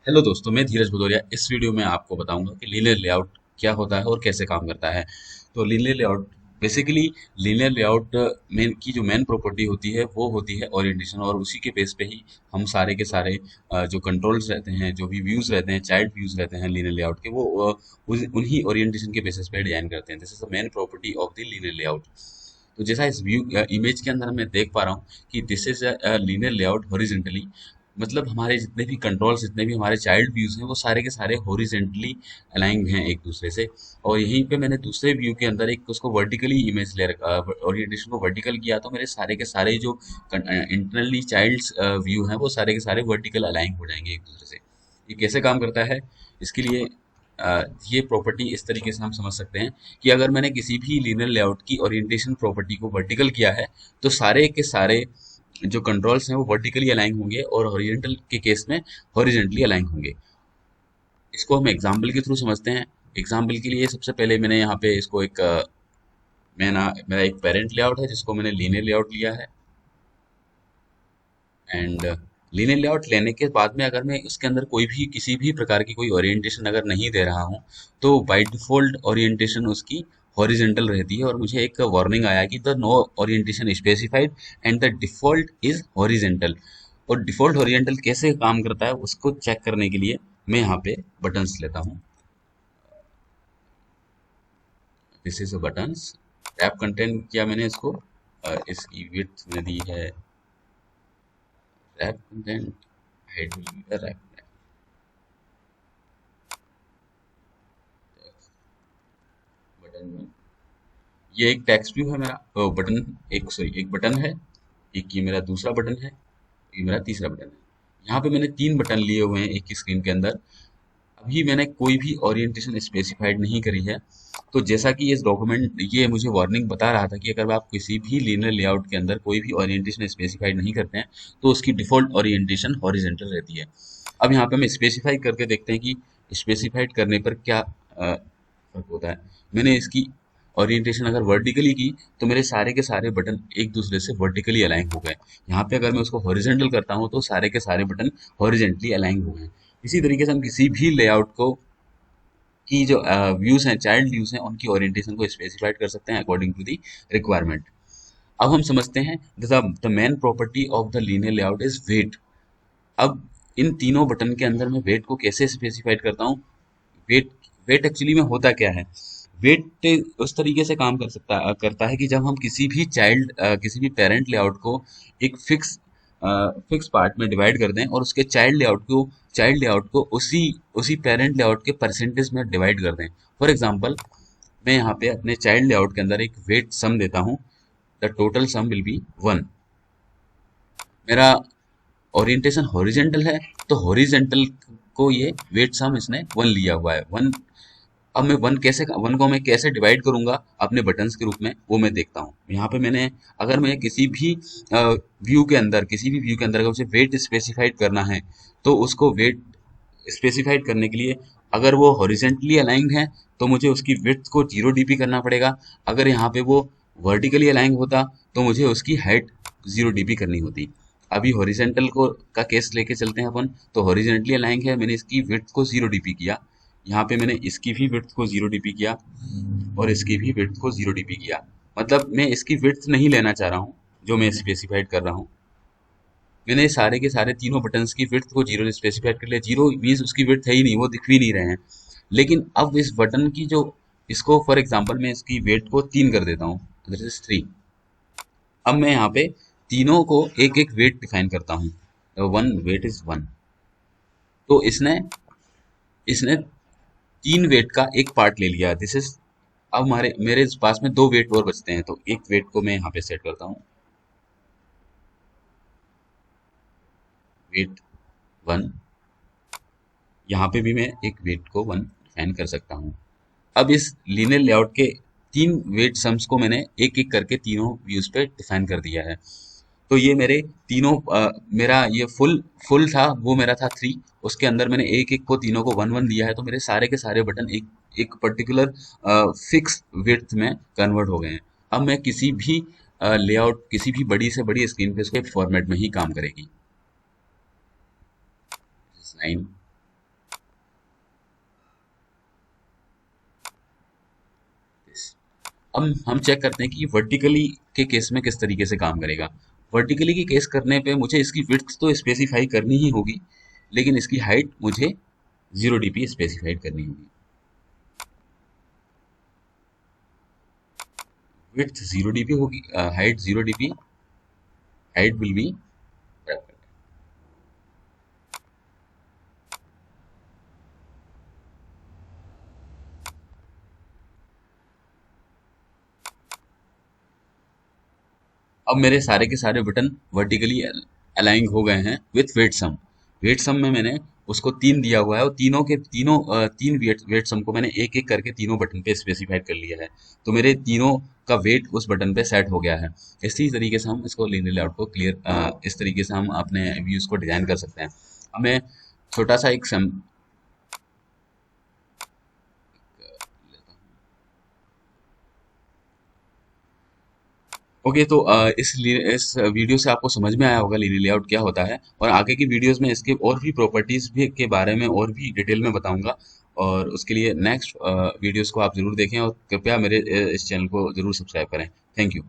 Hello दोस्तों, मैं धीरज भदौरिया। इस वीडियो में आपको बताऊंगा कि लीनियर लेआउट क्या होता है और कैसे काम करता है। तो linear layout basically linear layout main की जो मेन प्रॉपर्टी होती है वो होती है ओरिएंटेशन, और उसी के बेस पे ही हम सारे के सारे जो कंट्रोल्स रहते हैं, जो भी व्यूज रहते हैं, चाइल्ड व्यूज रहते हैं लीनियर लेआउट के, वो उन्हीं ओरिएंटेशन के बेसिस पे डिजाइन करते हैं। This is the main property of the linear layout. तो जैसा इस व्यू इमेज के अंदर मैं देख पा रहा हूँ कि this is linear layout horizontally, मतलब हमारे जितने भी कंट्रोल्स, जितने भी हमारे चाइल्ड व्यूज हैं, वो सारे के सारे हॉरिजेंटली अलाइंड हैं एक दूसरे से। और यहीं पे मैंने दूसरे व्यू के अंदर एक उसको वर्टिकली इमेज ले रखा, ओरिएंटेशन को वर्टिकल किया, तो मेरे सारे के सारे जो इंटरनली चाइल्ड्स व्यू हैं वो सारे के सारे वर्टिकल अलाइन हो जाएंगे एक दूसरे से। ये कैसे काम करता है, इसके लिए ये प्रॉपर्टी इस तरीके से हम समझ सकते हैं कि अगर मैंने किसी भी लीनियर लेआउट की ओरिएंटेशन प्रॉपर्टी को वर्टिकल किया है, तो सारे के सारे जो कंट्रोल्स हैं वो वर्टिकली अलाइन होंगे और हॉरिजॉन्टल के केस में हॉरिजॉन्टली अलाइन होंगे। इसको हम एग्जाम्पल के थ्रू समझते हैं। एग्जाम्पल के लिए सबसे पहले मैंने यहाँ पे इसको एक मेरा एक पेरेंट लेआउट है जिसको मैंने लीनियर लेआउट लिया है। एंड लीनियर लेआउट लेने के बाद में अगर मैं इसके अंदर कोई भी किसी भी प्रकार की कोई ओरिएंटेशन अगर नहीं दे रहा हूँ, तो बाय डिफॉल्ट ओरिएंटेशन उसकी हॉरिजॉन्टल रहती है, और मुझे एक वार्निंग आया कि the no orientation specified and the default is horizontal. और डिफॉल्ट हॉरिजॉन्टल कैसे काम करता है उसको चेक करने के लिए मैं यहाँ पे बटन्स लेता हूँ। This is a buttons. Wrap content किया मैंने इसको, इसकी विड्थ मैंने दी है wrap content, height wrap button में। ये एक टेक्स्ट व्यू है मेरा बटन, एक सॉरी एक बटन है, एक ये मेरा दूसरा बटन है, ये मेरा तीसरा बटन है। यहाँ पे मैंने तीन बटन लिए हुए हैं एक ही स्क्रीन के अंदर। अभी मैंने कोई भी ओरिएंटेशन स्पेसिफाइड नहीं करी है। तो जैसा कि इस डॉक्यूमेंट ये मुझे वार्निंग बता रहा था कि अगर आप किसी भी लीनियर लेआउट के अंदर कोई भी ओरिएंटेशन स्पेसिफाइड नहीं करते हैं, तो उसकी डिफॉल्ट ओरिएंटेशन हॉरिजॉन्टल रहती है। अब यहाँ पे हम स्पेसिफाई करके देखते हैं कि स्पेसिफाइड करने पर क्या फर्क होता है। मैंने इसकी ओरिएंटेशन अगर वर्टिकली की, तो मेरे सारे के सारे बटन एक दूसरे से वर्टिकली अलाइन हो गए। यहाँ पे अगर मैं उसको हॉरिजॉन्टल करता हूँ, तो सारे के सारे बटन हॉरिजॉन्टली अलाइन हो गए। इसी तरीके से हम किसी भी लेआउट को की जो व्यूज हैं, चाइल्ड व्यूज हैं, उनकी ओरिएंटेशन को स्पेसिफाइड कर सकते हैं अकॉर्डिंग टू दी रिक्वायरमेंट। अब हम समझते हैं the main property of the linear layout is weight. अब इन तीनों बटन के अंदर मैं वेट को कैसे स्पेसिफाइड करता हूँ। वेट वेट एक्चुअली में होता क्या है। वेट उस तरीके से काम करता है कि जब हम किसी भी किसी भी पेरेंट लेआउट को एक फिक्स पार्ट में डिवाइड कर दें, और उसके चाइल्ड लेआउट को उसी उसी पेरेंट लेआउट के परसेंटेज में डिवाइड कर दें। फॉर एग्जांपल, मैं यहाँ पे अपने चाइल्ड लेआउट के अंदर एक वेट सम देता हूँ। The total sum will be 1। मेरा ओरिएंटेशन हॉरिजेंटल है, तो हॉरिजेंटल को ये वेट सम इसने 1 लिया हुआ है, 1। अब मैं वन को मैं कैसे डिवाइड करूंगा अपने बटन्स के रूप में, वो मैं देखता हूँ। यहाँ पे मैंने, अगर मैं किसी भी व्यू के अंदर अगर उसे वेट स्पेसिफाइड करना है, तो उसको वेट स्पेसिफाइड करने के लिए अगर वो हॉरिजेंटली अलाइंड है, तो मुझे उसकी विड्थ को 0 dp करना पड़ेगा। अगर यहाँ पे वो वर्टिकली अलाइंड होता, तो मुझे उसकी हाइट 0 dp करनी होती। अभी हॉरिजेंटल को का केस लेके चलते हैं अपन। तो हॉरिजेंटली अलाइंड है, मैंने इसकी विड्थ को 0 dp किया। यहाँ पे मैंने इसकी भी विड्थ को 0 dp किया, और इसकी भी विड्थ को 0 dp किया। मतलब मैं इसकी विड्थ नहीं लेना चाह रहा हूँ जो मैं स्पेसिफाइड कर रहा हूँ। मैंने सारे के सारे तीनों बटन्स की विड्थ को 0 स्पेसिफाइड कर लिया। 0 मीन्स उसकी विड्थ है ही नहीं, वो दिख भी नहीं रहे हैं। लेकिन अब इस बटन की जो, इसको फॉर एग्जांपल मैं इसकी वेट को 3 कर देता हूँ, दैट इज 3। अब मैं यहाँ पे तीनों को एक एक वेट डिफाइन करता हूँ। One weight is 1। तो इसने इसने 3 वेट का एक पार्ट ले लिया, दिस इज। अब हमारे मेरे पास में 2 वेट और बचते हैं, तो एक वेट को मैं यहाँ पे सेट करता हूँ, वेट 1। यहाँ पे भी मैं एक वेट को 1 डिफाइन कर सकता हूँ। अब इस लीनियर लेआउट के 3 वेट सम्स को मैंने एक एक करके तीनों व्यूज पे डिफाइन कर दिया है। तो ये मेरे तीनों मेरा ये फुल फुल था, वो मेरा था 3। उसके अंदर मैंने एक एक को तीनों को 1 1 दिया है, तो मेरे सारे के सारे बटन एक एक पर्टिकुलर फिक्स विड्थ में कन्वर्ट हो गए हैं। अब मैं किसी भी लेआउट, किसी भी बड़ी से बड़ी स्क्रीन पे इसके फॉर्मेट में ही काम करेगी। 9 अब हम चेक करते हैं कि वर्टिकली के केस में किस तरीके से काम करेगा। वर्टिकली के केस करने पे मुझे इसकी विड्थ तो स्पेसिफाई करनी ही होगी, लेकिन इसकी हाइट मुझे 0 dp स्पेसिफाइड करनी होगी। विड्थ 0 dp होगी, height 0 dp, height will be. अब मेरे सारे के सारे बटन वर्टिकली अलाइन हो गए हैं विथ वेट सम। वेट सम में मैंने उसको 3 दिया हुआ है और तीनों के तीनों तीन वेट सम को मैंने एक एक करके तीनों बटन पे स्पेसिफाइड कर लिया है। तो मेरे तीनों का वेट उस बटन पे सेट हो गया है। इसी तरीके से हम इसको लीनियर लेआउट को क्लियर इस तरीके से हम अपने व्यूज को डिजाइन कर सकते हैं। अब मैं छोटा सा एक ओके, तो इस वीडियो से आपको समझ में आया होगा लीनियर लेआउट क्या होता है, और आगे की वीडियोस में इसके और भी प्रॉपर्टीज भी के बारे में और भी डिटेल में बताऊंगा। और उसके लिए नेक्स्ट वीडियोस को आप जरूर देखें और कृपया मेरे इस चैनल को जरूर सब्सक्राइब करें। Thank you.